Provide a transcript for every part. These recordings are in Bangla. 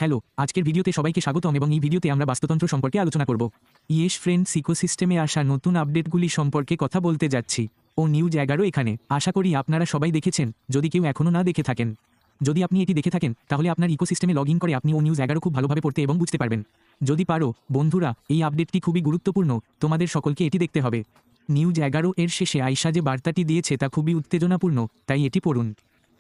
হ্যালো, আজকের ভিডিওতে সবাইকে স্বাগতম এবং এই ভিডিওতে আমরা বাস্তুতন্ত্র সম্পর্কে আলোচনা করব। ইয়েস ফ্রেন্ডস, ইকোসিস্টেমে আসা নতুন আপডেটগুলি সম্পর্কে কথা বলতে যাচ্ছি। ও নিউজ 11 এখানে। আশা করি আপনারা সবাই দেখেছেন, যদি কেউ এখনও না দেখে থাকেন। যদি আপনি এটি দেখে থাকেন তাহলে আপনার ইকোসিস্টেমে লগ ইন করে আপনি ও নিউজ 11 খুব ভালোভাবে পড়তে এবং বুঝতে পারবেন। যদি পারো বন্ধুরা, এই আপডেটটি খুবই গুরুত্বপূর্ণ, তোমাদের সকলকে এটি দেখতে হবে। নিউজ 11 এর শেষে আয়শা যে বার্তাটি দিয়েছে তা খুবই উত্তেজনাপূর্ণ, তাই এটি পড়ুন।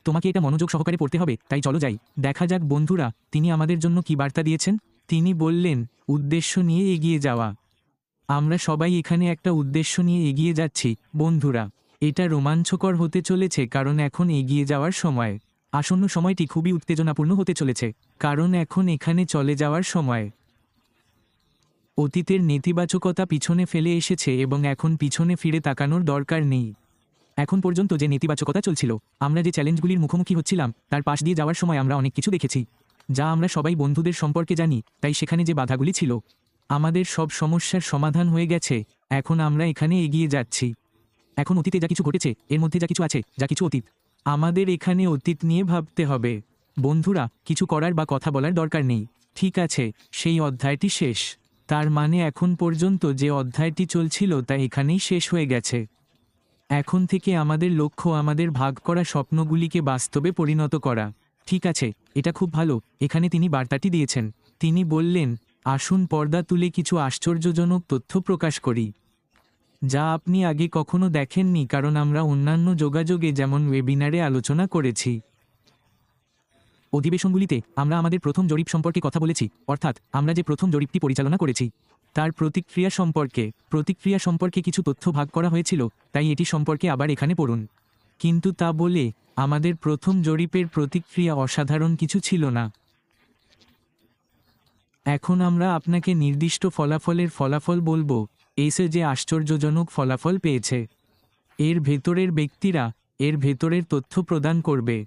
তোমাকে এটা মনোযোগ সহকারে পড়তে হবে, তাই চলো যাই, দেখা যাক বন্ধুরা তিনি আমাদের জন্য কি বার্তা দিয়েছেন। তিনি বললেন, উদ্দেশ্য নিয়ে এগিয়ে যাওয়া। আমরা সবাই এখানে একটা উদ্দেশ্য নিয়ে এগিয়ে যাচ্ছি বন্ধুরা। এটা রোমাঞ্চকর হতে চলেছে কারণ এখন এগিয়ে যাওয়ার সময়। আসন্ন সময়টি খুবই উত্তেজনাপূর্ণ হতে চলেছে, কারণ এখন এখানে চলে যাওয়ার সময়। অতীতের নেতিবাচকতা পিছনে ফেলে এসেছে এবং এখন পিছনে ফিরে তাকানোর দরকার নেই। এখন পর্যন্ত যে নেতিবাচকতা চলছিল, আমরা যে চ্যালেঞ্জগুলির মুখোমুখি হচ্ছিলাম, তার পাশ দিয়ে যাওয়ার সময় আমরা অনেক কিছু দেখেছি, যা আমরা সবাই বন্ধুদের সম্পর্কে জানি। তাই সেখানে যে বাধাগুলি ছিল, আমাদের সব সমস্যার সমাধান হয়ে গেছে। এখন আমরা এখানে এগিয়ে যাচ্ছি। এখন অতীতে যা কিছু ঘটেছে, এর মধ্যে যা কিছু আছে, যা কিছু অতীত, আমাদের এখানে অতীত নিয়ে ভাবতে হবে বন্ধুরা। কিছু করার বা কথা বলার দরকার নেই, ঠিক আছে? সেই অধ্যায়টি শেষ। তার মানে এখন পর্যন্ত যে অধ্যায়টি চলছিল তা এখানেই শেষ হয়ে গেছে। এখন থেকে আমাদের লক্ষ্য আমাদের ভাগ করা স্বপ্নগুলিকে বাস্তবে পরিণত করা। ঠিক আছে, এটা খুব ভালো। এখানে তিনি বার্তাটি দিয়েছেন। তিনি বললেন, আসুন পর্দা তুলে কিছু আশ্চর্যজনক তথ্য প্রকাশ করি, যা আপনি আগে কখনো দেখেননি, কারণ আমরা অন্যান্য যোগাযোগে যেমন ওয়েবিনারে আলোচনা করেছি। অধিবেশনগুলিতে আমরা আমাদের প্রথম জরিপ সম্পর্কে কথা বলেছি, অর্থাৎ আমরা যে প্রথম জরিপটি পরিচালনা করেছি তার প্রতিক্রিয়া সম্পর্কে কিছু তথ্য ভাগ করা হয়েছিল, তাই এটি সম্পর্কে আবার এখানে পড়ুন। কিন্তু তা বলে আমাদের প্রথম জরিপের প্রতিক্রিয়া অসাধারণ কিছু ছিল না। এখন আমরা আপনাকে নির্দিষ্ট ফলাফল বলবো। এসে যে আশ্চর্যজনক ফলাফল পেয়েছে, এর ভেতরের ব্যক্তিরা এর ভেতরের তথ্য প্রদান করবে।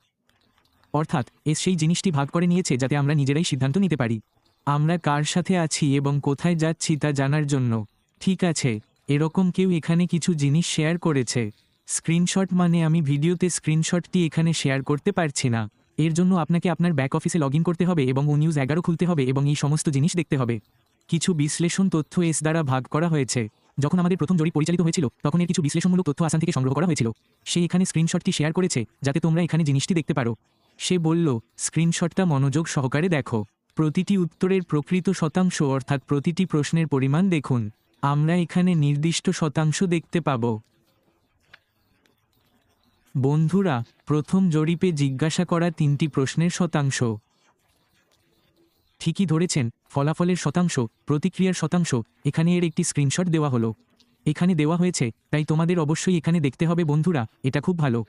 অর্থাৎ সেই জিনিসটি ভাগ করে নিয়েছে যাতে আমরা নিজেরাই সিদ্ধান্ত নিতে পারি আমরা কার সাথে আছি এবং কোথায় যাচ্ছি তা জানার জন্য। ঠিক আছে, এরকম কেউ এখানে কিছু জিনিস শেয়ার করেছে। স্ক্রিনশট মানে আমি ভিডিওতে স্ক্রিনশটটি এখানে শেয়ার করতে পারছি না। এর জন্য আপনাকে আপনার ব্যাক অফিসে লগ ইন করতে হবে এবং ও নিউজ 11 খুলতে হবে এবং এই সমস্ত জিনিস দেখতে হবে। কিছু বিশ্লেষণ তথ্য এস দ্বারা ভাগ করা হয়েছে। যখন আমাদের প্রথম জরিপ পরিচালিত হয়েছিল তখন এর কিছু বিশ্লেষণমূলক তথ্য আসান থেকে সংগ্রহ করা হয়েছিল। সে এখানে স্ক্রিনশটটি শেয়ার করেছে যাতে তোমরা এখানে জিনিসটি দেখতে পারো। সে বলল, স্ক্রিনশটটা মনোযোগ সহকারে দেখো। প্রতিটি উত্তরের প্রকৃত শতাংশ, অর্থাৎ প্রতিটি প্রশ্নের পরিমাণ দেখুন। আমরা এখানে নির্দিষ্ট শতাংশ দেখতে পাব বন্ধুরা। প্রথম জরিপে জিজ্ঞাসা করা 3টি প্রশ্নের শতাংশ। ঠিকই ধরেছেন, ফলাফলের শতাংশ, প্রতিক্রিয়ার শতাংশ। এখানে এর একটি স্ক্রিনশট দেওয়া হলো, এখানে দেওয়া হয়েছে, তাই তোমাদের অবশ্যই এখানে দেখতে হবে বন্ধুরা। এটা খুব ভালো।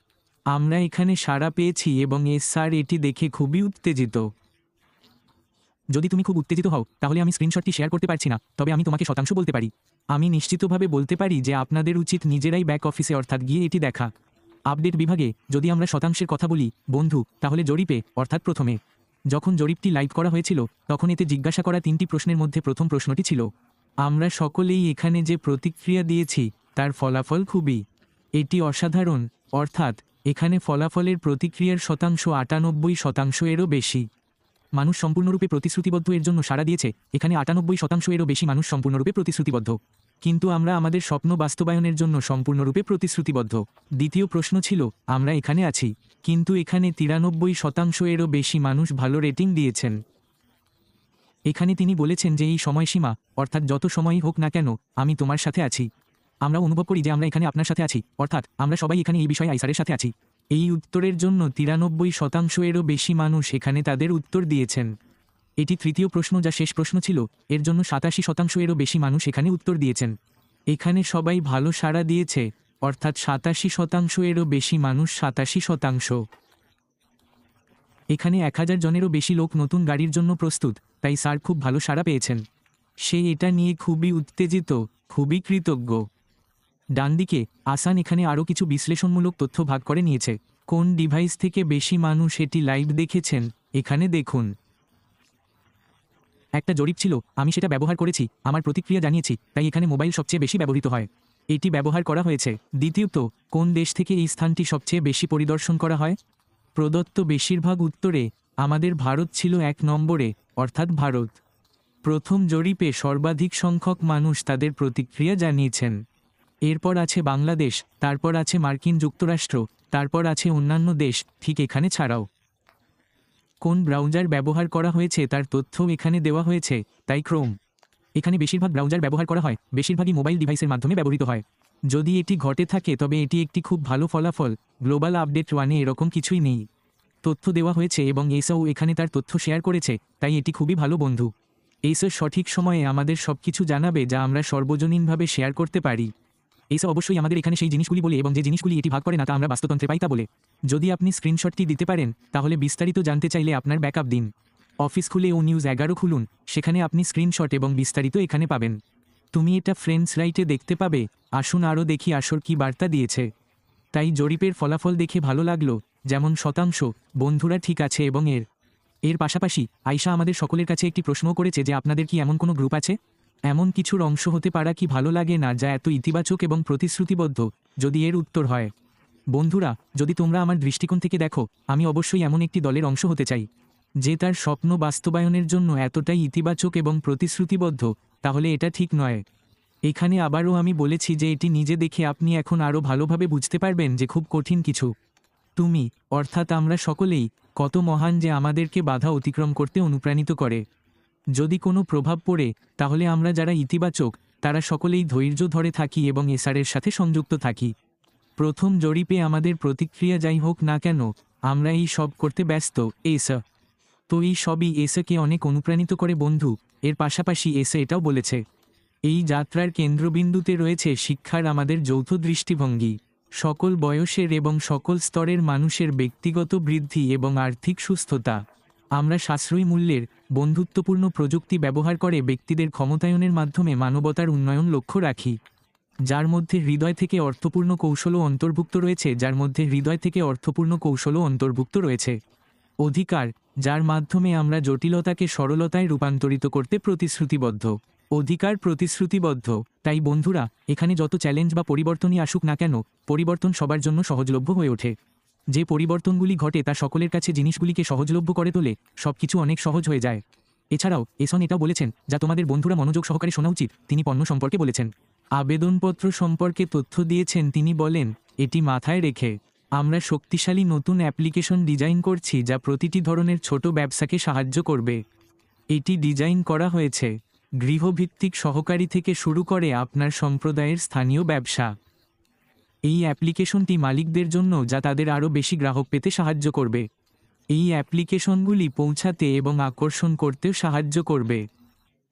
আমরা এখানে সাড়া পেয়েছি এবং স্যার এটি দেখে খুবই উত্তেজিত। যদি তুমি খুব উত্তেজিত হও তাহলে আমি স্ক্রিনশটটি শেয়ার করতে পারছি না, তবে আমি তোমাকে শতাংশ বলতে পারি। আমি নিশ্চিতভাবে বলতে পারি যে আপনাদের উচিত নিজেরাই ব্যাক অফিসে অর্থাৎ গিয়ে এটি দেখা। আপডেট বিভাগে যদি আমরা শতাংশের কথা বলি বন্ধু, তাহলে জরিপে অর্থাৎ প্রথমে যখন জরিপটি লাইভ করা হয়েছিল তখন এতে জিজ্ঞাসা করা 3টি প্রশ্নের মধ্যে প্রথম প্রশ্নটি ছিল, আমরা সকলেই এখানে যে প্রতিক্রিয়া দিয়েছি তার ফলাফল খুবই এটি অসাধারণ। অর্থাৎ এখানে ফলাফলের প্রতিক্রিয়ার শতাংশ 98% এরও বেশি মানুষ সম্পূর্ণরূপে প্রতিশ্রুতিবদ্ধ এর জন্য সাড়া দিয়েছে। এখানে 98% এরও বেশি মানুষ সম্পূর্ণরূপে প্রতিশ্রুতিবদ্ধ, কিন্তু আমরা আমাদের স্বপ্ন বাস্তবায়নের জন্য সম্পূর্ণরূপে প্রতিশ্রুতিবদ্ধ। দ্বিতীয় প্রশ্ন ছিল, আমরা এখানে আছি, কিন্তু এখানে 93% এরও বেশি মানুষ ভালো রেটিং দিয়েছেন। এখানে তিনি বলেছেন যে এই সময়সীমা, অর্থাৎ যত সময়ই হোক না কেন, আমি তোমার সাথে আছি। আমরা অনুভব করি যে আমরা এখানে আপনার সাথে আছি, অর্থাৎ আমরা সবাই এখানে এই বিষয়ে আইসারের সাথে আছি। এই উত্তরের জন্য 93% এরও বেশি মানুষ এখানে তাদের উত্তর দিয়েছেন। এটি তৃতীয় প্রশ্ন যা শেষ প্রশ্ন ছিল, এর জন্য 87% এরও বেশি মানুষ এখানে উত্তর দিয়েছেন। এখানে সবাই ভালো সাড়া দিয়েছে, অর্থাৎ 87% এরও বেশি মানুষ। 87%। এখানে 1000 জনেরও বেশি লোক নতুন গাড়ির জন্য প্রস্তুত, তাই স্যার খুব ভালো সাড়া পেয়েছেন। সে এটা নিয়ে খুবই উত্তেজিত, খুবই কৃতজ্ঞ। ডানদিকে আসান এখানে আরও কিছু বিশ্লেষণমূলক তথ্য ভাগ করে নিয়েছে। কোন ডিভাইস থেকে বেশি মানুষ এটি লাইভ দেখেছেন এখানে দেখুন। একটা জরিপ ছিল, আমি সেটা ব্যবহার করেছি, আমার প্রতিক্রিয়া জানিয়েছি, তাই এখানে মোবাইল সবচেয়ে বেশি ব্যবহৃত হয়, এটি ব্যবহার করা হয়েছে। দ্বিতীয়ত, কোন দেশ থেকে এই স্থানটি সবচেয়ে বেশি পরিদর্শন করা হয়? প্রদত্ত বেশিরভাগ উত্তরে আমাদের ভারত ছিল 1 নম্বরে, অর্থাৎ ভারত। প্রথম জরিপে সর্বাধিক সংখ্যক মানুষ তাদের প্রতিক্রিয়া জানিয়েছেন। এরপর আছে বাংলাদেশ, তারপর আছে মার্কিন যুক্তরাষ্ট্র, তারপর আছে অন্যান্য দেশ, ঠিক এখানে ছাড়াও। কোন ব্রাউজার ব্যবহার করা হয়েছে তার তথ্যও এখানে দেওয়া হয়েছে, তাই ক্রোম। এখানে বেশিরভাগ ব্রাউজার ব্যবহার করা হয়, বেশিরভাগই মোবাইল ডিভাইসের মাধ্যমে ব্যবহৃত হয়। যদি এটি ঘটে থাকে তবে এটি একটি খুব ভালো ফলাফল। গ্লোবাল আপডেট 1-এ এরকম কিছুই নেই। তথ্য দেওয়া হয়েছে এবং এসও এখানে তার তথ্য শেয়ার করেছে, তাই এটি খুবই ভালো বন্ধু। এসও সঠিক সময়ে আমাদের সব কিছু জানাবে যা আমরা সর্বজনীনভাবে শেয়ার করতে পারি। এসও অবশ্যই আমাদের এখানে সেই জিনিসগুলি বলে এবং যে জিনিসগুলি এটি ভাগ করে না তা আমরা বাস্তুতন্ত্রে পাই তা বলে। যদি আপনি স্ক্রিনশটটি দিতে পারেন তাহলে বিস্তারিত জানতে চাইলে আপনার ব্যাকআপ দিন। অফিস খুলে ও নিউজ 11 খুলুন, সেখানে আপনি স্ক্রিনশট এবং বিস্তারিত এখানে পাবেন। তুমি এটা ফ্রেন্ডস রাইটে দেখতে পাবে। আসুন আরও দেখি আসর কী বার্তা দিয়েছে। তাই জরিপের ফলাফল দেখে ভালো লাগলো, যেমন শতাংশ, বন্ধুরা ঠিক আছে এবং এর পাশাপাশি আয়শা আমাদের সকলের কাছে একটি প্রশ্নও করেছে যে আপনাদের কি এমন কোনো গ্রুপ আছে, এমন কিছুর অংশ হতে পারা কি ভালো লাগে না যা এত ইতিবাচক এবং প্রতিশ্রুতিবদ্ধ। যদি এর উত্তর হয়, বন্ধুরা যদি তোমরা আমার দৃষ্টিকোণ থেকে দেখো, আমি অবশ্যই এমন একটি দলের অংশ হতে চাই যে তার স্বপ্ন বাস্তবায়নের জন্য এতটাই ইতিবাচক এবং প্রতিশ্রুতিবদ্ধ, তাহলে এটা ঠিক নয়। এখানে আবারও আমি বলেছি যে এটি নিজে দেখে আপনি এখন আরও ভালোভাবে বুঝতে পারবেন যে খুব কঠিন কিছু। তুমি, অর্থাৎ আমরা সকলেই কত মহান যে আমাদেরকে বাধা অতিক্রম করতে অনুপ্রাণিত করে। যদি কোনো প্রভাব পড়ে তাহলে আমরা যারা ইতিবাচক তারা সকলেই ধৈর্য ধরে থাকি এবং এসআরের সাথে সংযুক্ত থাকি। প্রথম জরিপে আমাদের প্রতিক্রিয়া যাই হোক না কেন, আমরা এই সব করতে ব্যস্ত। তো এই সবই এসকে অনেক অনুপ্রাণিত করে বন্ধু। এর পাশাপাশি এটাও বলেছে, এই যাত্রার কেন্দ্রবিন্দুতে রয়েছে শিক্ষার আমাদের যৌথ দৃষ্টিভঙ্গি। সকল বয়সের এবং সকল স্তরের মানুষের ব্যক্তিগত বৃদ্ধি এবং আর্থিক সুস্থতা। আমরা সাশ্রয়ী মূল্যের, বন্ধুত্বপূর্ণ প্রযুক্তি ব্যবহার করে ব্যক্তিদের ক্ষমতায়নের মাধ্যমে মানবতার উন্নয়ন লক্ষ্য রাখি, যার মধ্যে হৃদয় থেকে অর্থপূর্ণ কৌশলও অন্তর্ভুক্ত রয়েছে অধিকার, যার মাধ্যমে আমরা জটিলতাকে সরলতায় রূপান্তরিত করতে প্রতিশ্রুতিবদ্ধ। অধিকার প্রতিশ্রুতিবদ্ধ। তাই বন্ধুরা, এখানে যত চ্যালেঞ্জ বা পরিবর্তনই আসুক না কেন, পরিবর্তন সবার জন্য সহজলভ্য হয়ে ওঠে। যে পরিবর্তনগুলি ঘটে তা সকলের কাছে জিনিসগুলিকে সহজলভ্য করে তোলে, সব কিছু অনেক সহজ হয়ে যায়। এছাড়াও এসন এটাও বলেছেন, যা তোমাদের বন্ধুরা মনোযোগ সহকারে শোনা উচিত। তিনি পণ্য সম্পর্কে বলেছেন, আবেদনপত্র সম্পর্কে তথ্য দিয়েছেন। তিনি বলেন, এটি মাথায় রেখে আমরা শক্তিশালী নতুন অ্যাপ্লিকেশন ডিজাইন করছি যা প্রতিটি ধরনের ছোট ব্যবসাকে সাহায্য করবে। এটি ডিজাইন করা হয়েছে গৃহভিত্তিক সহকারী থেকে শুরু করে আপনার সম্প্রদায়ের স্থানীয় ব্যবসা। এই অ্যাপ্লিকেশনটি মালিকদের জন্য যা তাদের আরও বেশি গ্রাহক পেতে সাহায্য করবে। এই অ্যাপ্লিকেশনগুলি পৌঁছাতে এবং আকর্ষণ করতেও সাহায্য করবে।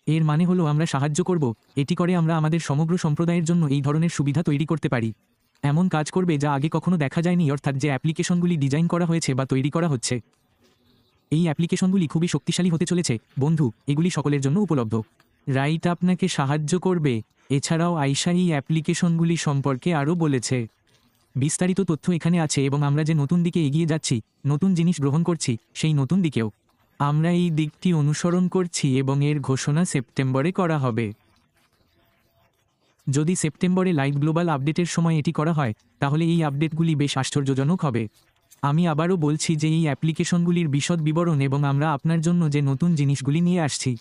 এর মানে হলো আমরা সাহায্য করব, এটি করে আমরা আমাদের সমগ্র সম্প্রদায়ের জন্য এই ধরনের সুবিধা তৈরি করতে পারি। এমন কাজ করবে যা আগে কখনো দেখা যায়নি, অর্থাৎ যে অ্যাপ্লিকেশনগুলি ডিজাইন করা হয়েছে বা তৈরি করা হচ্ছে, এই অ্যাপ্লিকেশনগুলি খুবই শক্তিশালী হতে চলেছে বন্ধু। এগুলি সকলের জন্য উপলব্ধ। রাইট আপনাকে সাহায্য করবে। এছাড়াও আয়শা এই অ্যাপ্লিকেশনগুলি সম্পর্কে আরও বলেছে। বিস্তারিত তথ্য এখানে আছে এবং আমরা যে নতুন দিকে এগিয়ে যাচ্ছি, নতুন জিনিস গ্রহণ করছি, সেই নতুন দিকেও আমরা এই দিকটি অনুসরণ করছি এবং এর ঘোষণা সেপ্টেম্বরে করা হবে। যদি সেপ্টেম্বরে লাইভ গ্লোবাল আপডেটের সময় এটি করা হয় তাহলে এই আপডেটগুলি বেশ আশ্চর্যজনক হবে। আমি আবারও বলছি যে এই অ্যাপ্লিকেশনগুলির বিশদ বিবরণ এবং আমরা আপনার জন্য যে নতুন জিনিসগুলি নিয়ে আসছি,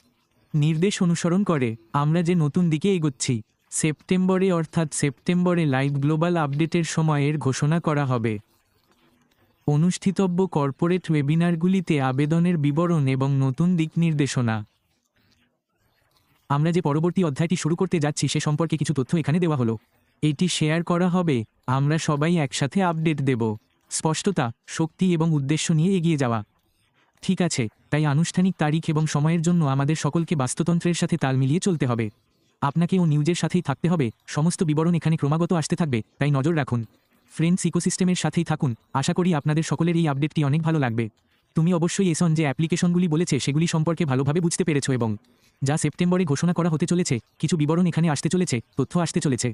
নির্দেশ অনুসরণ করে আমরা যে নতুন দিকে এগোচ্ছি, সেপ্টেম্বরে অর্থাৎ সেপ্টেম্বরে লাইভ গ্লোবাল আপডেটের সময় এর ঘোষণা করা হবে। অনুষ্ঠিতব্য কর্পোরেট ওয়েবিনারগুলিতে আবেদনের বিবরণ এবং নতুন দিক নির্দেশনা। আমরা যে পরবর্তী অধ্যায়টি শুরু করতে যাচ্ছি সে সম্পর্কে কিছু তথ্য এখানে দেওয়া হলো। এটি শেয়ার করা হবে, আমরা সবাই একসাথে আপডেট দেব। স্পষ্টতা, শক্তি এবং উদ্দেশ্য নিয়ে এগিয়ে যাওয়া। ঠিক আছে, তাই আনুষ্ঠানিক তারিখ এবং সময়ের জন্য আমাদের সকলকে বাস্তুতন্ত্রের সাথে তাল মিলিয়ে চলতে হবে। আপনাকে ও নিউজের সাথেই থাকতে হবে। সমস্ত বিবরণ এখানে ক্রমাগত আসতে থাকবে, তাই নজর রাখুন। ফ্রেন্ডস ইকোসিস্টেমের সাথেই থাকুন। আশা করি আপনাদের সকলের এই আপডেটটি অনেক ভালো লাগবে। তুমি অবশ্যই এসন যে অ্যাপ্লিকেশনগুলি বলেছে সেগুলি সম্পর্কে ভালোভাবে বুঝতে পেরেছো এবং যা সেপ্টেম্বরে ঘোষণা করা হতে চলেছে, কিছু বিবরণ এখানে আসতে চলেছে, তথ্য আসতে চলেছে,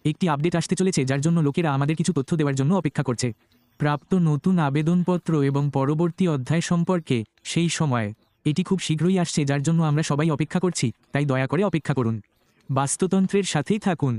একটি আপডেট আসতে চলেছে যার জন্য লোকেরা আমাদের কিছু তথ্য দেওয়ার জন্য অপেক্ষা করছে। প্রাপ্ত নতুন আবেদনপত্র এবং পরবর্তী অধ্যায় সম্পর্কে সেই সময় এটি খুব শীঘ্রই আসছে যার জন্য আমরা সবাই অপেক্ষা করছি, তাই দয়া করে অপেক্ষা করুন। বাস্তুতন্ত্রের সাথেই থাকুন।